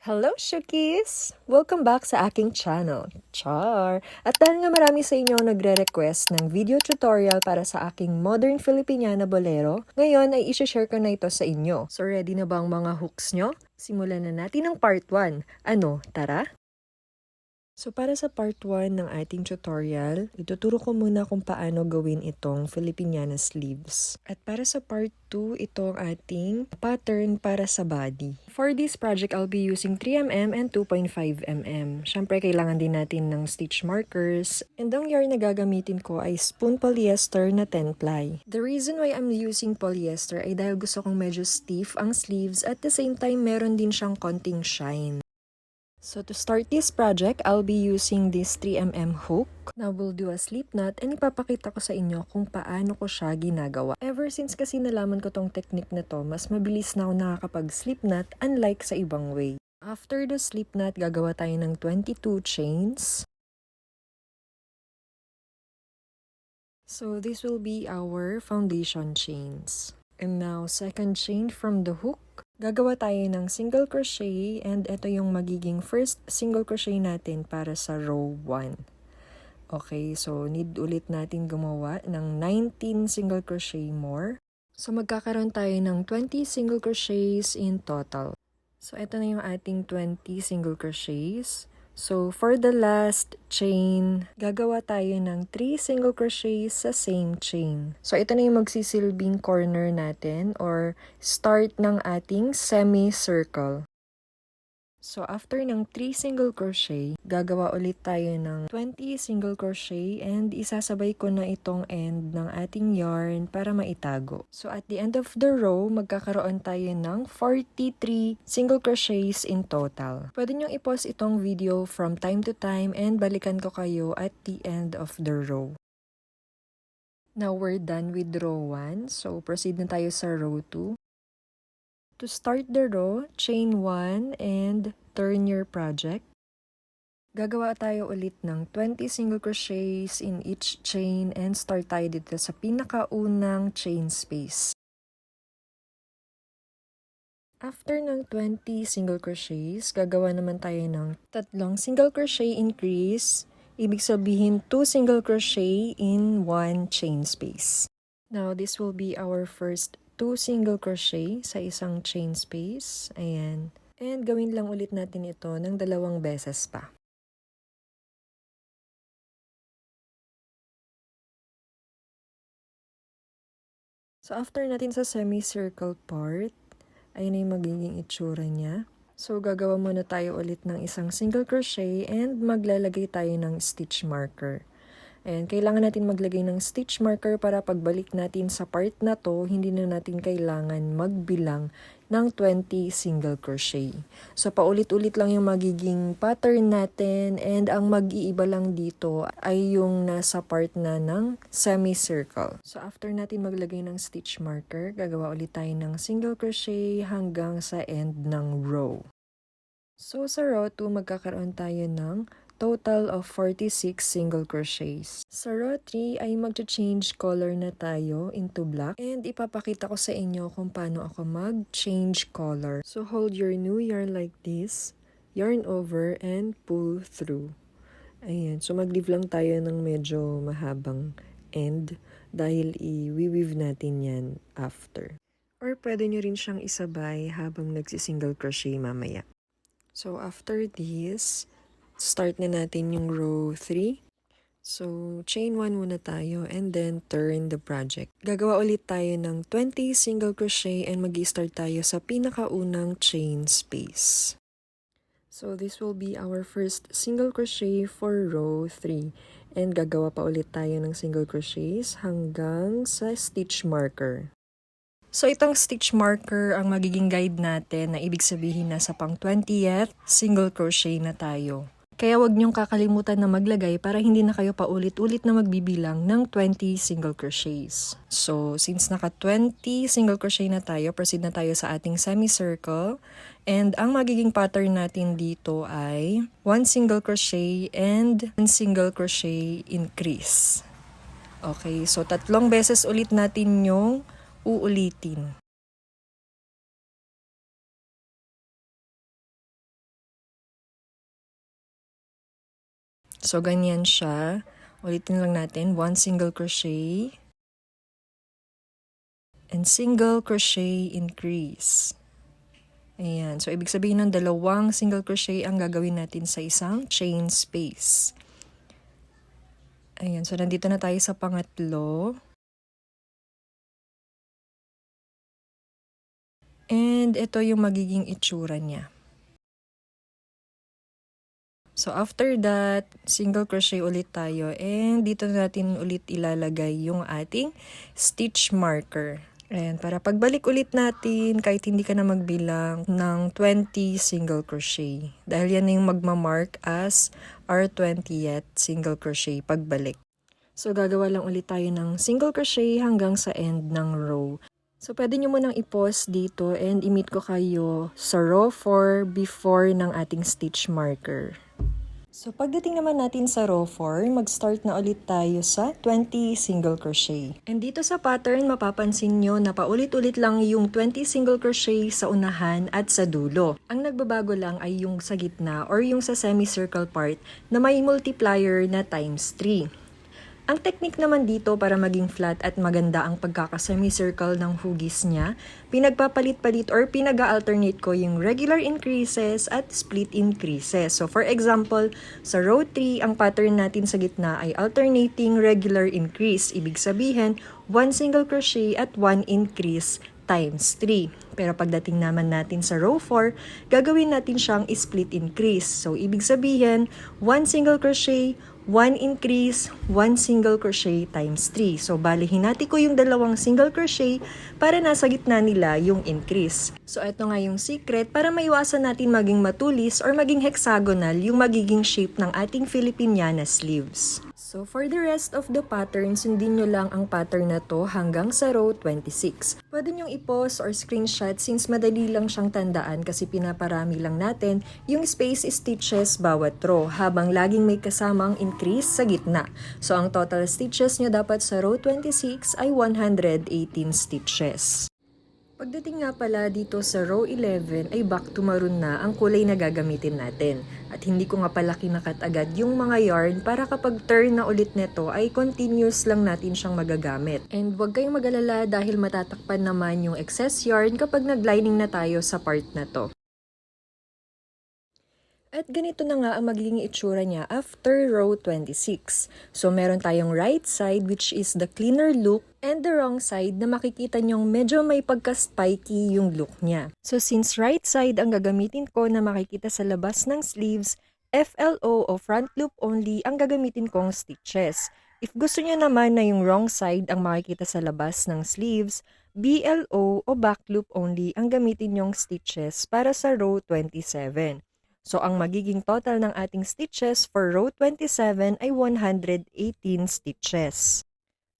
Hello, Shookies! Welcome back sa aking channel. Char! At dahil nga marami sa inyo nagre-request ng video tutorial para sa aking Modern Filipiniana Bolero, ngayon ay isi-share ko na ito sa inyo. So ready na ba ang mga hooks nyo? Simulan na natin ang part 1. Ano, tara? So para sa part 1 ng ating tutorial, ituturo ko muna kung paano gawin itong Filipiniana sleeves. At para sa part 2, ito ang ating pattern para sa body. For this project, I'll be using 3mm and 2.5mm. Siyempre, kailangan din natin ng stitch markers. And ang yarn na gagamitin ko ay spoon polyester na 10 ply. The reason why I'm using polyester ay dahil gusto kong medyo stiff ang sleeves at the same time meron din siyang konting shine. So to start this project, I'll be using this 3mm hook. Now we'll do a slip knot and ipapakita ko sa inyo kung paano ko siya ginagawa. Ever since kasi nalaman ko tong technique na to, mas mabilis na ako nakakapag-slip knot unlike sa ibang way. After the slip knot, gagawa tayo ng 22 chains. So this will be our foundation chains. And now, second chain from the hook. Gagawa tayo ng single crochet and ito yung magiging first single crochet natin para sa row 1. Okay, so need ulit natin gumawa ng 19 single crochet more. So magkakaroon tayo ng 20 single crochets in total. So ito na yung ating 20 single crochets. So for the last chain, gagawa tayo ng 3 single crochets sa same chain. So ito na yung magsisilbing corner natin or start ng ating semicircle. So after ng 3 single crochet, gagawa ulit tayo ng 20 single crochet and isasabay ko na itong end ng ating yarn para maitago. So at the end of the row, magkakaroon tayo ng 43 single crochets in total. Pwede nyo i-pause itong video from time to time and balikan ko kayo at the end of the row. Now we're done with row 1, so proceed na tayo sa row 2. To start the row, chain 1 and turn your project. Gagawa tayo ulit ng 20 single crochets in each chain and start tayo dito sa pinakaunang chain space. After ng 20 single crochets, gagawa naman tayo ng 3 single crochet increase. Ibig sabihin 2 single crochet in 1 chain space. Now, this will be our first 2 single crochet sa isang chain space. Ayan. And gawin lang ulit natin ito ng 2 beses pa. So after natin sa semicircle part, ayun na yung magiging itsura niya. So gagawa muna tayo ulit ng isang single crochet and maglalagay tayo ng stitch marker. Ayan, kailangan natin maglagay ng stitch marker para pagbalik natin sa part na to, hindi na natin kailangan magbilang ng 20 single crochet. So, paulit-ulit lang yung magiging pattern natin and ang mag-iiba lang dito ay yung nasa part na ng semicircle. So, after natin maglagay ng stitch marker, gagawa ulit tayo ng single crochet hanggang sa end ng row. So, sa row 2, magkakaroon tayo ng total of 46 single crochets. Sa row 3 ay mag-change color na tayo into black and ipapakita ko sa inyo kung paano ako mag-change color. So hold your new yarn like this, yarn over and pull through. Ayan, so mag-leave lang tayo ng medyo mahabang end dahil i-weave natin yan after. Or pwede nyo rin siyang isabay habang nagsisingle crochet mamaya. So after this, start na natin yung row 3. So, chain 1 muna tayo and then turn the project. Gagawa ulit tayo ng 20 single crochet and mag-start tayo sa pinakaunang chain space. So, this will be our first single crochet for row 3. And gagawa pa ulit tayo ng single crochets hanggang sa stitch marker. So, itong stitch marker ang magiging guide natin na ibig sabihin nasa pang 20th single crochet na tayo. Kaya wag niyong kakalimutan na maglagay para hindi na kayo paulit-ulit na magbibilang ng 20 single crochets. So, since naka 20 single crochet na tayo, proceed na tayo sa ating semicircle. And ang magiging pattern natin dito ay 1 single crochet and 1 single crochet increase. Okay, so 3 beses ulit natin yung uulitin. So, ganyan siya. Ulitin lang natin, 1 single crochet and single crochet increase. Ayan. So, ibig sabihin ng 2 single crochet ang gagawin natin sa isang chain space. Ayan. So, nandito na tayo sa pangatlo. And ito yung magiging itsura niya. So, after that, single crochet ulit tayo. And dito natin ulit ilalagay yung ating stitch marker. Ayan, para pagbalik ulit natin, kahit hindi ka na magbilang ng 20 single crochet. Dahil yan na yung magmamark as our 20th single crochet pagbalik. So, gagawa lang ulit tayo ng single crochet hanggang sa end ng row. So, pwede nyo munang i-pause dito and i-meet ko kayo sa row 4 before ng ating stitch marker. So, pagdating naman natin sa row 4, mag-start na ulit tayo sa 20 single crochet. And dito sa pattern, mapapansin nyo na paulit-ulit lang yung 20 single crochet sa unahan at sa dulo. Ang nagbabago lang ay yung sa gitna or yung sa semicircle part na may multiplier na times 3. Ang technique naman dito para maging flat at maganda ang pagkaka-semicircle ng hugis niya, pinagpapalit-palit or pinag-alternate ko yung regular increases at split increases. So for example, sa row 3, ang pattern natin sa gitna ay alternating regular increase. Ibig sabihin, 1 single crochet at 1 increase times 3. Pero pagdating naman natin sa row 4, gagawin natin siyang split increase. So ibig sabihin, 1 single crochet, 1 increase, 1 single crochet times 3. So, bali hinati ko yung 2 single crochet para nasa gitna nila yung increase. So, ito nga yung secret para maiwasan natin maging matulis or maging hexagonal yung magiging shape ng ating Filipiniana sleeves. So, for the rest of the pattern, sundin nyo lang ang pattern na to hanggang sa row 26. Pwede nyong i-pause or screenshot since madali lang siyang tandaan kasi pinaparami lang natin yung space stitches bawat row habang laging may kasamang increase sa gitna. So, ang total stitches nyo dapat sa row 26 ay 118 stitches. Pagdating nga pala dito sa row 11 ay back to maroon na ang kulay na gagamitin natin. At hindi ko nga pala kinakat agad yung mga yarn para kapag turn na ulit neto ay continuous lang natin siyang magagamit. And huwag kayong mag-alala dahil matatakpan naman yung excess yarn kapag nag-lining na tayo sa part na to. At ganito na nga ang magiging itsura niya after row 26. So meron tayong right side which is the cleaner look and the wrong side na makikita nyong medyo may pagka-spiky yung look niya. So since right side ang gagamitin ko na makikita sa labas ng sleeves, FLO o front loop only ang gagamitin kong stitches. If gusto niyo naman na yung wrong side ang makikita sa labas ng sleeves, BLO o back loop only ang gamitin nyong stitches para sa row 27. So, ang magiging total ng ating stitches for row 27 ay 118 stitches.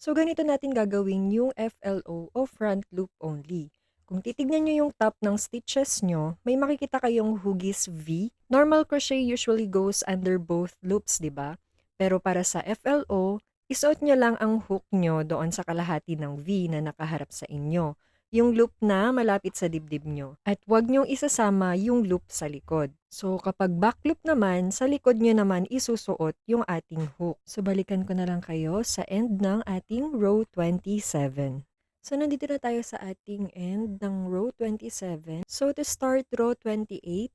So, ganito natin gagawin yung FLO o front loop only. Kung titignan nyo yung top ng stitches nyo, may makikita kayong hugis V. Normal crochet usually goes under both loops, di ba? Pero para sa FLO, isuot nyo lang ang hook nyo doon sa kalahati ng V na nakaharap sa inyo. Yung loop na malapit sa dibdib nyo. At huwag nyong isasama yung loop sa likod. So, kapag back loop naman, sa likod nyo naman isusuot yung ating hook. So, balikan ko na lang kayo sa end ng ating row 27. So, nandito na tayo sa ating end ng row 27. So, to start row 28,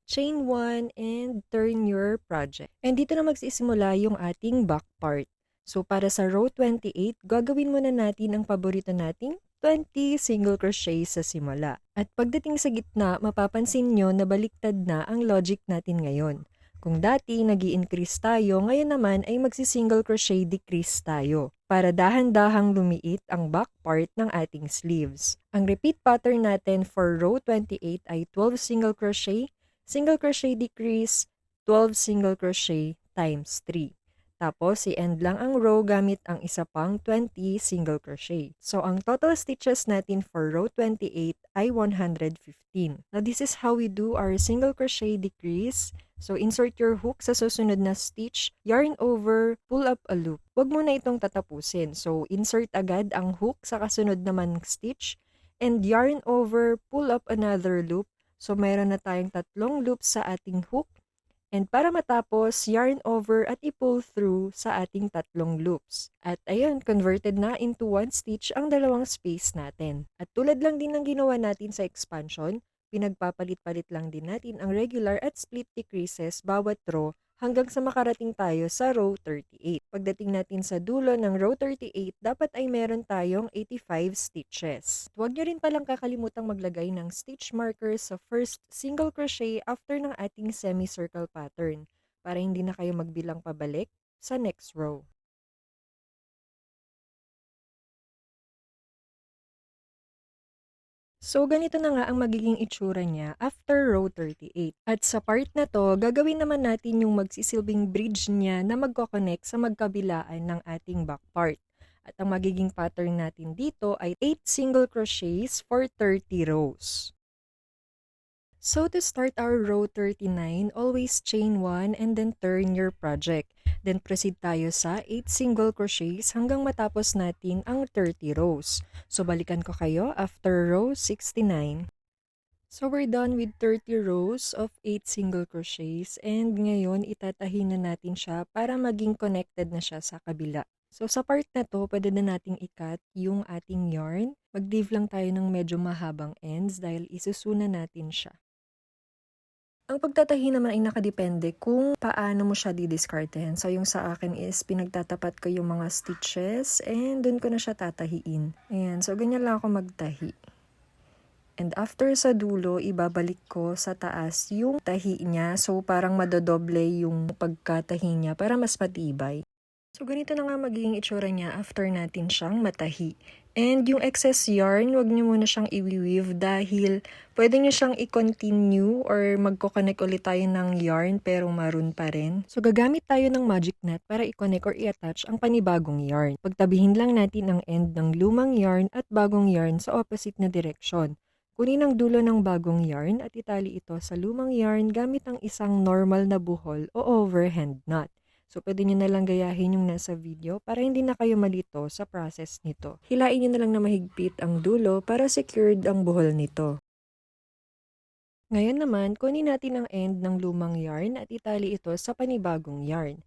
chain 1 and turn your project. And dito na magsisimula yung ating back part. So, para sa row 28, gagawin muna natin ang paborito nating 20 single crochet sa simula. At pagdating sa gitna, mapapansin nyo na baliktad na ang logic natin ngayon. Kung dati nag-i-increase tayo, ngayon naman ay magsi-single crochet decrease tayo para dahan-dahang lumiit ang back part ng ating sleeves. Ang repeat pattern natin for row 28 ay 12 single crochet decrease, 12 single crochet times 3. Tapos, i-end lang ang row gamit ang isa pang 20 single crochet. So, ang total stitches natin for row 28 ay 115. Now, this is how we do our single crochet decrease. So, insert your hook sa susunod na stitch, yarn over, pull up a loop. Huwag mo na itong tatapusin. So, insert agad ang hook sa kasunod naman stitch, and yarn over, pull up another loop. So, mayroon na tayong 3 loops sa ating hook, And para matapos, yarn over at i-pull through sa ating tatlong loops. At ayun, converted na into one stitch ang dalawang space natin. At tulad lang din ng ginawa natin sa expansion, pinagpapalit-palit lang din natin ang regular at split decreases bawat row hanggang sa makarating tayo sa row 38. Pagdating natin sa dulo ng row 38, dapat ay meron tayong 85 stitches. Huwag nyo rin palang kakalimutang maglagay ng stitch markers sa first single crochet after ng ating semicircle pattern para hindi na kayo magbilang pabalik sa next row. So, ganito na nga ang magiging itsura niya after row 38. At sa part na to, gagawin naman natin yung magsisilbing bridge niya na magkoconnect sa magkabilaan ng ating back part. At ang magiging pattern natin dito ay 8 single crochets for 30 rows. So to start our row 39, always chain 1 and then turn your project. Then proceed tayo sa 8 single crochets hanggang matapos natin ang 30 rows. So balikan ko kayo after row 69. So we're done with 30 rows of 8 single crochets and ngayon itatahin na natin siya para maging connected na siya sa kabila. So sa part na to, pwede na nating i-cut yung ating yarn. Mag-leave lang tayo ng medyo mahabang ends dahil isusuna natin siya. Ang pagtatahi naman ay nakadepende kung paano mo siya didiskartehan. So, yung sa akin is pinagtatapat ko yung mga stitches and dun ko na siya tatahiin. Ayan, so ganyan lang ako magtahi. And after sa dulo, ibabalik ko sa taas yung tahi niya. So, parang madodoble yung pagkatahi niya para mas matibay. So, ganito na nga magiging itsura niya after natin siyang matahi. And yung excess yarn, wag niyo muna siyang i-weave dahil pwede niyo siyang i-continue or magko-connect ulit tayo ng yarn pero maroon pa rin. So, gagamit tayo ng magic knot para i-connect or i-attach ang panibagong yarn. Pagtabihin lang natin ang end ng lumang yarn at bagong yarn sa opposite na direksyon. Kunin ang dulo ng bagong yarn at itali ito sa lumang yarn gamit ang isang normal na buhol o overhand knot. So, pwede nyo na lang gayahin yung nasa video para hindi na kayo malito sa process nito. Hilain nyo na lang na mahigpit ang dulo para secured ang buhol nito. Ngayon naman, kunin natin ang end ng lumang yarn at itali ito sa panibagong yarn.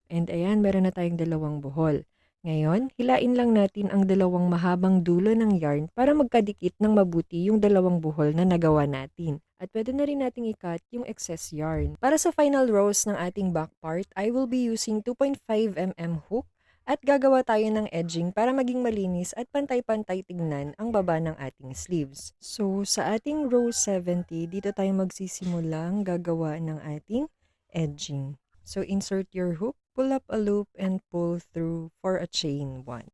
And ayan, meron na tayong dalawang buhol. Ngayon, hilain lang natin ang dalawang mahabang dulo ng yarn para magkadikit ng mabuti yung dalawang buhol na nagawa natin. At pwede na rin nating i-cut yung excess yarn. Para sa final rows ng ating back part, I will be using 2.5mm hook at gagawa tayo ng edging para maging malinis at pantay-pantay tignan ang baba ng ating sleeves. So, sa ating row 70, dito tayo magsisimulang gagawa ng ating edging. So, insert your hook, pull up a loop, and pull through for a chain 1.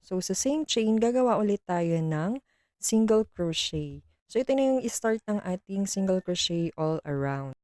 So, sa same chain, gagawa ulit tayo ng single crochet. So, ito na yung start ng ating single crochet all around.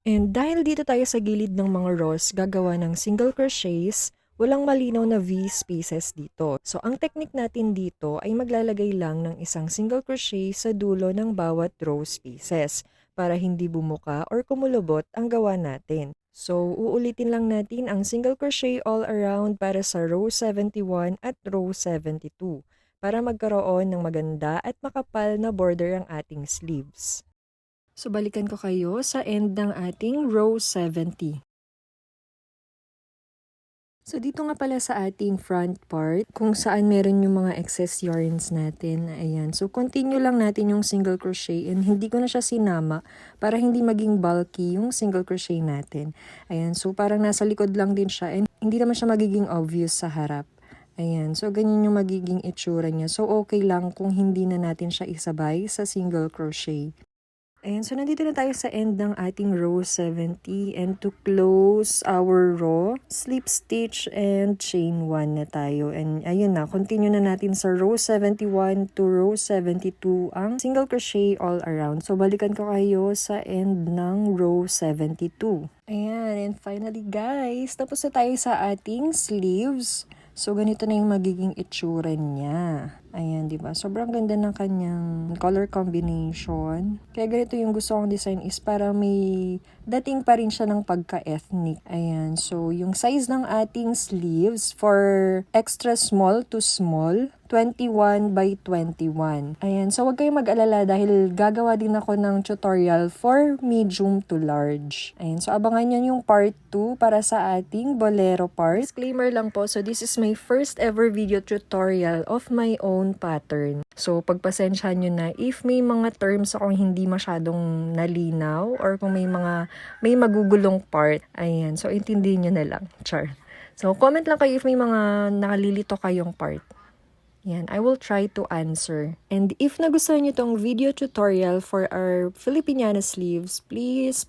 And dahil dito tayo sa gilid ng mga rows, gagawa ng single crochets, walang malinaw na V spaces dito. So, ang technique natin dito ay maglalagay lang ng isang single crochet sa dulo ng bawat row spaces para hindi bumuka or kumulubot ang gawa natin. So, uulitin lang natin ang single crochet all around para sa row 71 at row 72 para magkaroon ng maganda at makapal na border ang ating sleeves. So, balikan ko kayo sa end ng ating row 70. So, dito nga pala sa ating front part, kung saan meron yung mga excess yarns natin. Ayan. So, continue lang natin yung single crochet and hindi ko na siya sinama para hindi maging bulky yung single crochet natin. Ayan. So, parang nasa likod lang din siya and hindi naman siya magiging obvious sa harap. Ayan. So, ganyan yung magiging itsura niya. So, okay lang kung hindi na natin siya isabay sa single crochet. Ayan, so nandito na tayo sa end ng ating row 70 and to close our row, slip stitch and chain 1 na tayo. And ayun na, continue na natin sa row 71 to row 72 ang single crochet all around. So balikan ko kayo sa end ng row 72. Ayan, and finally guys, tapos na tayo sa ating sleeves. So ganito na yung magiging itsura niya. Ayan, di ba? Sobrang ganda ng kanyang color combination. Kaya ganito yung gusto kong design is para may dating pa rin siya ng pagka-ethnic. Ayan, so yung size ng ating sleeves for extra small to small, 21 by 21. Ayan, so wag kayong mag-alala dahil gagawa din ako ng tutorial for medium to large. Ayan, so abangan nyo yung part 2 para sa ating bolero part. Disclaimer lang po, so this is my first ever video tutorial of my own pattern. So pagpasensyahan nyo na if may mga terms akong hindi masyadong nalinaw or kung may magugulong part. Ayan, so intindihin nyo na lang. Char. So comment lang kayo if may mga nakalilito kayong part. Yan, I will try to answer. And if nagustuhan niyo tong video tutorial for our Filipiniana sleeves, please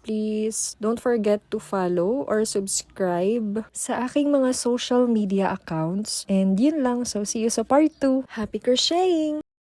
don't forget to follow or subscribe sa aking mga social media accounts. And yun lang, so see you sa part 2. Happy crocheting!